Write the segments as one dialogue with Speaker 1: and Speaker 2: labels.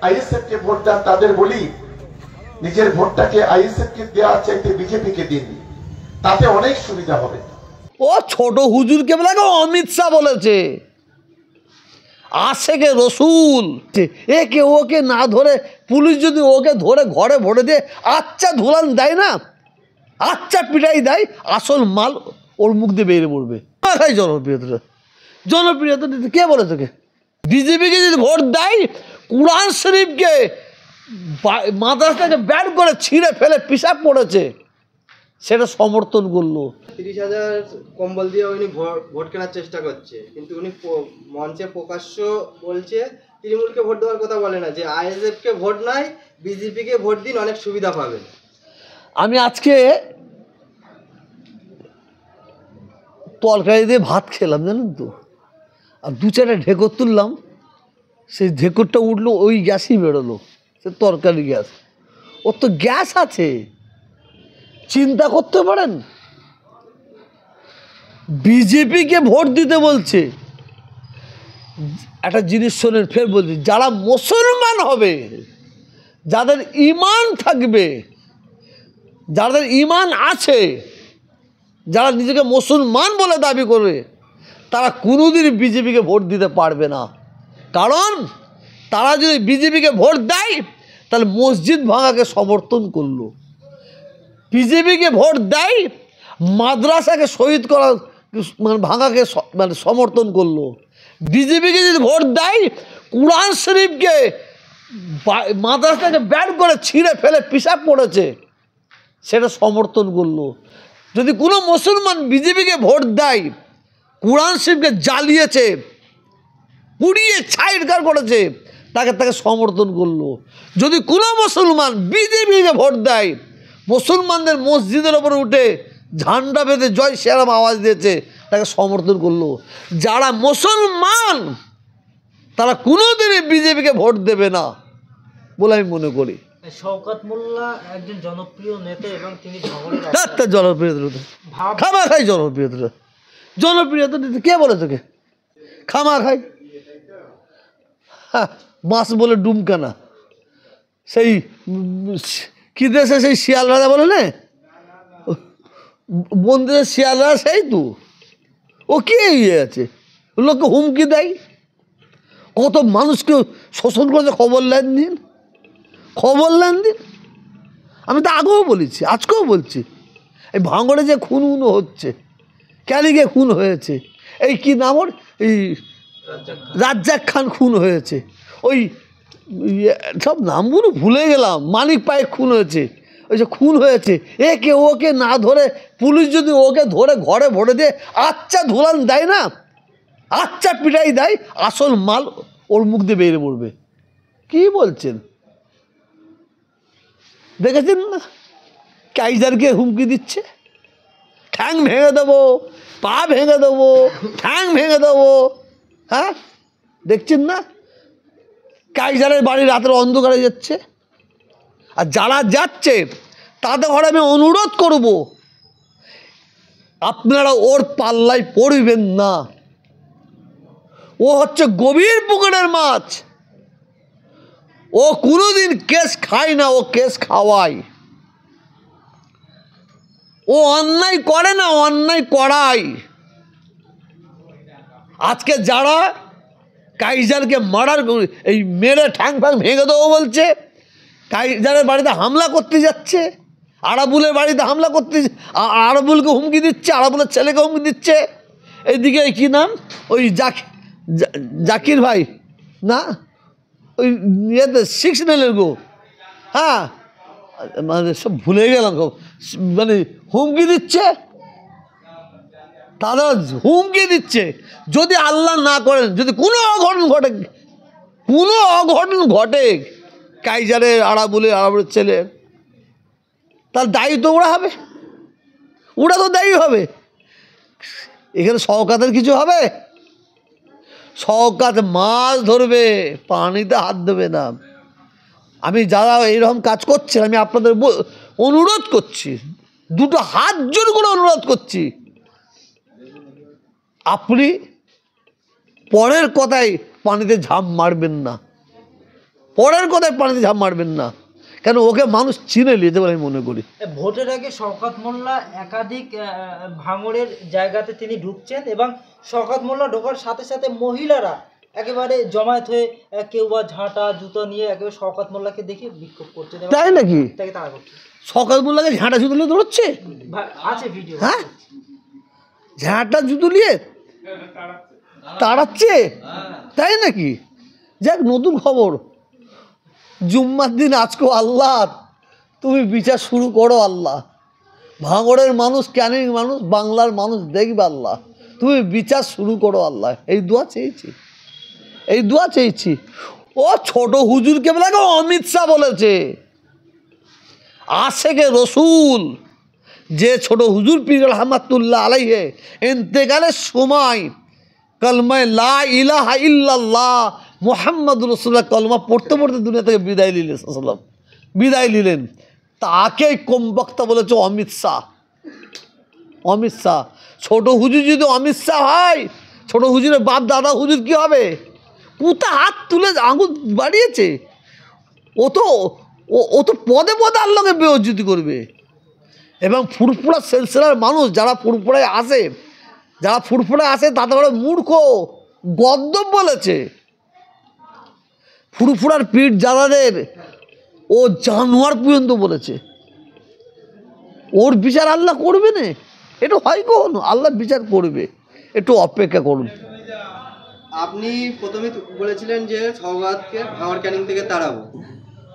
Speaker 1: ISF কে vote দেন, তাদের বলি নিজের ভোটটাকে আইএসএফ কে দেওয়া চাইতে বিজেপি কে দিন, তাতে অনেক সুবিধা হবে।
Speaker 2: ও ছোট হুজুরকে বলে অমিত শাহ বলেছে, আশেকে রসুল, একে ওকে না ধরে পুলিশ যদি ওকে ধরে ঘরে ভরে দিয়ে আচ্ছা ধুলান দেয় না, আচ্ছা পিটাই দেয়, আসল মাল ওর মুখ দিয়ে বেরিয়ে পড়বে। জনপ্রিয়তা জনপ্রিয়তা দিতে কে বলে তোকে? বিজেপিকে যদি ভোট দেয়, কুরআন শরীফকে মাদ্রাসাকে ব্যান করে ছিঁড়ে ফেলে পিসাব পড়েছে, সেটা সমর্থন করলো।
Speaker 3: 30,000 কম্বল দিয়ে উনি ভোট কেনার চেষ্টা করছে, কিন্তু উনি মঞ্চে প্রকাশ্য বলছে তৃণমূলকে ভোট দেওয়ার কথা বলে না, যে আইএসএফকে ভোট নাই, বিজেপিকে ভোট দিন, অনেক সুবিধা পাবেন।
Speaker 2: আমি আজকে তরকারি দিয়ে ভাত খেলাম জানেন তো, আর 2-4টা ঢেকর তুললাম, সেই ঢেকরটা উঠলো, ওই গ্যাসই বেরোলো, সে তরকারি গ্যাস। ওর তো গ্যাস আছে, চিন্তা করতে পারেন। বিজেপিকে ভোট দিতে বলছে। একটা জিনিস শোনেন, ফের বলছি, যারা মুসলমান হবে, যাদের ঈমান থাকবে, যাদের ঈমান আছে, যারা নিজেকে মুসলমান বলে দাবি করবে, তারা কোনোদিন বিজেপিকে ভোট দিতে পারবে না। কারণ তারা যদি বিজেপিকে ভোট দেয়, তাহলে মসজিদ ভাঙাকে সমর্থন করলো। বিজেপিকে ভোট দেয়, মাদ্রাসাকে শহীদ করা মানে ভাঙাকে মানে সমর্থন করলো। বিজেপিকে যদি ভোট দেয়, কুরআন শরীফকে মাদ্রাসাকে ব্যান করে ছিঁড়ে ফেলে পিসাব পড়েছে, সেটা সমর্থন করলো। যদি কোনো মুসলমান বিজেপিকে ভোট দেয়, কুরআন শরীফকে জ্বালিয়েছে, পুড়িয়ে ছাইড়কার করেছে, তাকে সমর্থন করলো। যদি কোনো মুসলমান বিজেপিকে ভোট দেয়, মুসলমানদের মসজিদের ওপরে উঠে ঝান্ডা বেঁধে জয় শ্রীরাম আওয়াজ দিয়েছে, তাকে সমর্থন করলো। যারা মুসলমান তারা কোনোদিনই বিজেপিকে ভোট দেবে না বলে আমি মনে করি।
Speaker 4: শওকত মোল্লা একজন জনপ্রিয় নেতা এবং তিনি
Speaker 2: জনপ্রিয়তা খামা খাই, জনপ্রিয়তা দিতে কে বলে তোকে? খামা খাই, হ্যাঁ, মাছ বলে ডুমকানা, সেই কি দেশে সেই শিয়াল রাজা বলে না, মন্দিরের শিয়াল রাজা, সেই তো ও কে ইয়ে আছে, লোককে হুমকি দেয়, কত মানুষকে শোষণ করেছে, খবর নেন দিন। আমি তো আগেও বলেছি, আজকেও বলছি, এই ভাঙড়ে যে খুন হচ্ছে, ক্যালিগে খুন হয়েছে, এই কি নাম ওর, এই রাজ্জাক খান খুন হয়েছে, ওই সব নামগুলো ভুলে গেলাম, মানিক পায়েক খুন হয়েছে, ওই যে খুন হয়েছে, একে ওকে না ধরে পুলিশ যদি ওকে ধরে ঘরে ভরে দিয়ে আচ্ছা ধুলান দেয় না, আচ্ছা পিটাই দেয়, আসল মাল ওর মুখ দিয়ে বেরিয়ে পড়বে। কি বলছেন? দেখেছেন না কাইজারকে হুমকি দিচ্ছে, ঠ্যাং ভেঙে দেবো, পা ভেঙে দেবো, ঠ্যাং ভেঙে দেবো। হ্যাঁ, দেখছেন না কাইজারের বাড়ি রাতের অন্ধকারে যাচ্ছে। আর যারা যাচ্ছে তাদের ঘরে আমি অনুরোধ করব, আপনারা ওর পাল্লায় পড়বেন না। ও হচ্ছে গভীর পুকুরের মাছ, ও কোনোদিন কেস খায় না, ও কেস খাওয়ায়। ও অন্যায় করে না, অন্যায় করায়। আজকে যারা কাইজারকে মার্ডার এই মেরে ঠ্যাং ফ্যাং ভেঙে দেবো বলছে, কাইজারের বাড়িতে হামলা করতে যাচ্ছে, আরাবুলের বাড়িতে হামলা করতে, আরাবুলকে হুমকি দিচ্ছে, আরাবুলের ছেলেকে হুমকি দিচ্ছে। এইদিকে কী নাম, ওই জাকির ভাই না, ওই ইয়েতে 6 নেলের গো, হ্যাঁ, মানে সব ভুলে গেলাম, মানে হুমকি দিচ্ছে, তারা হুমকি দিচ্ছে। যদি আল্লাহ না করেন, যদি কোনো অঘটন ঘটে কাইজারের আরাবুলের ছেলে, তার দায়ী তো ওরা হবে, ওরা তো দায়ী হবে। এখানে শওকতের কিছু হবে? শওকত মাছ ধরবে, পানিতে হাত দেবে না। আমি যারা এইরকম কাজ করছেন, আমি আপনাদের অনুরোধ করছি, দুটো হাত জোর করে অনুরোধ করছি, আপনি পরের কথায় পানিতে ঝাঁপ মারবেন না। পরের কথায় পানিতে ঝাঁপ মারবেন না, কেন ওকে মানুষ চিনে নিয়েছে বলে আমি মনে করি।
Speaker 4: ভোটের আগে শওকত মোল্লা একাধিক ভাঙড়ের জায়গাতে তিনি ঢুকছেন এবং শওকত মোল্লা ঢোকার সাথে সাথে মহিলারা একেবারে জমায়েত হয়ে কেউ বা ঝাঁটা জুতো নিয়ে একেবারে শওকত মোল্লাকে দেখে বিক্ষোভ করছেন এবং
Speaker 2: তাই নাকি?
Speaker 4: তাকে তাড়া করছে।
Speaker 2: সকাল মোল্লাকে ঝাঁটা জুতো নিয়ে দৌড়চ্ছে?
Speaker 4: আছে ভিডিও।
Speaker 2: হ্যাঁ, ঝাঁটা জুতো নিয়ে তাড়াচ্ছে, তাই নাকি? যাক, নতুন খবর। জুম্মার দিন আজকে আল্লাহ তুমি বিচার শুরু করো আল্লাহ। ভাঙড়ের মানুষ, ক্যানিং মানুষ, বাংলার মানুষ দেখবে আল্লাহ, তুমি বিচার শুরু করো আল্লাহ। এই দোয়া চেয়েছি, এই দোয়া চেয়েছি। ও ছোট হুজুরকে বলে অমিত শাহ বলেছে, আশেকে রসুল যে ছোট হুজুর পীর রহমাতুল্লাহ আলাইহে ইন্তেকালের সময় কলমায় লা ইলাহা ইল্লাল্লাহ মুহাম্মাদুর রাসূলুল্লাহ কলমা পড়তে পড়তে দুনিয়া থেকে বিদায় নিলেন, বিদায় নিলেন, তাকে কম বক্তা বলেছে অমিত শাহ। অমিত শাহ, ছোট হুজুর যদি অমিত শাহ হয়, ছোট হুজুরের বাপ দাদা হুজুর কি হবে? পুতা হাত তুলে আঙুল বাড়িয়েছে, ও তো পদে পদে আল্লাহকে বেইজ্জতি করবে। এবং ফুরফুরা সিলসিলার মানুষ যারা ফুরফুরায় আসে, যারা ফুরফুরায় আসে তাদের বড় মূর্খ, গদ্দপ বলেছে। ফুরফুরার পীর জালাদের ও জানোয়ার পর্যন্ত বলেছে। ওর বিচার আল্লাহ করবে না, এটা হয় কখনো? আল্লাহ বিচার করবে, একটু অপেক্ষা করুন।
Speaker 3: আপনি প্রথমে বলেছিলেন যে সওগাতকে ভাঙড় ক্যানিং থেকে তাড়াবো।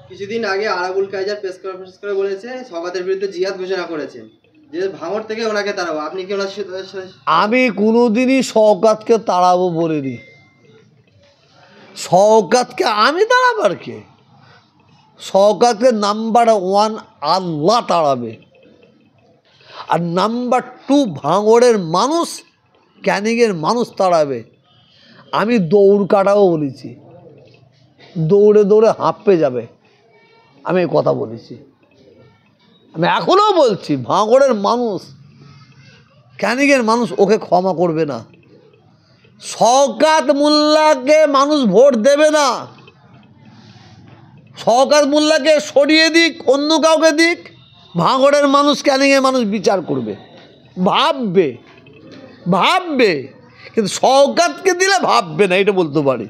Speaker 3: কিছুদিন আগে আরাবুল কায়জার প্রেস কনফারেন্স করে বলেছে সওগাতের বিরুদ্ধে জিহাদ ঘোষণা করেছেন, যে ভাঙড় থেকে ওনাকে তাড়াবো। আপনি কি ওনার সাথে? আমি
Speaker 2: কোনোদিনই শওকাতকে তাড়াবো বলিনি। শওকাতকে আমি তাড়াবার কে? শওকাতকে নাম্বার 1 আল্লাহ তাড়াবে, আর নাম্বার 2 ভাঙড়ের মানুষ, ক্যানিংয়ের মানুষ তাড়াবে। আমি দৌড় কাটাও বলেছি, দৌড়ে দৌড়ে হাঁপে যাবে, আমি এই কথা বলেছি। আমি এখনও বলছি, ভাঙড়ের মানুষ, ক্যানিংয়ের মানুষ ওকে ক্ষমা করবে না। শওকত মোল্লাকে মানুষ ভোট দেবে না। শওকত মোল্লাকে সরিয়ে দিক, অন্য কাউকে দিক, ভাঙড়ের মানুষ, ক্যানিংয়ের মানুষ বিচার করবে, ভাববে, কিন্তু শওকতকে দিলে ভাববে না, এটা বলতে পারি।